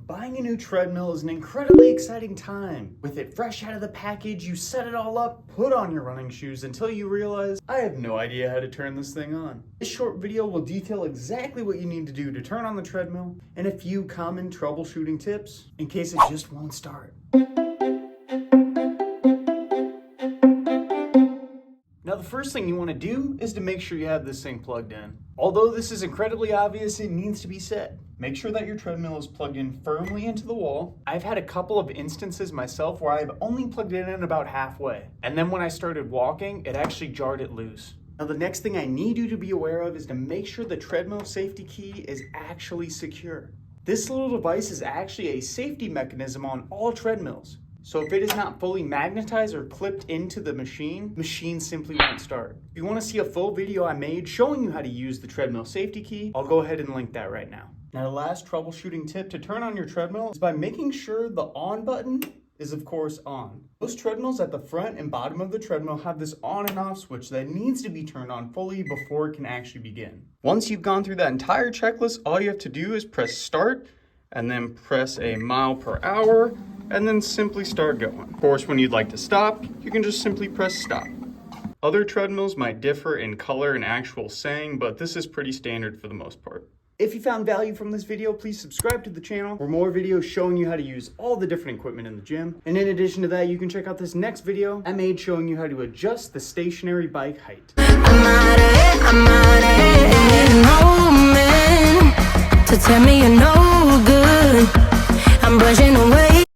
Buying a new treadmill is an incredibly exciting time. With it fresh out of the package, you set it all up, put on your running shoes until you realize, I have no idea how to turn this thing on. This short video will detail exactly what you need to do to turn on the treadmill and a few common troubleshooting tips in case it just won't start. Now, the first thing you want to do is to make sure you have this thing plugged in. Although this is incredibly obvious, it needs to be said. Make sure that your treadmill is plugged in firmly into the wall. I've had a couple of instances myself where I've only plugged it in about halfway. And then when I started walking, it actually jarred it loose. Now, the next thing I need you to be aware of is to make sure the Treadmill Safety Key is actually secure. This little device is actually a safety mechanism on all treadmills. So if it is not fully magnetized or clipped into the machine simply won't start. If you want to see a full video I made showing you how to use the Treadmill Safety Key, I'll go ahead and link that right now. Now, the last troubleshooting tip to turn on your treadmill is by making sure the on button is of course on. Most treadmills at the front and bottom of the treadmill have this on and off switch that needs to be turned on fully before it can actually begin. Once you've gone through that entire checklist, all you have to do is press start and then press a mile per hour and then simply start going. Of course, when you'd like to stop, you can just simply press stop. Other treadmills might differ in color and actual saying, but this is pretty standard for the most part. If you found value from this video, please subscribe to the channel for more videos showing you how to use all the different equipment in the gym. And in addition to that, you can check out this next video I made showing you how to adjust the stationary bike height. I'm out of it, no man to tell me you're no good. I'm brushing away.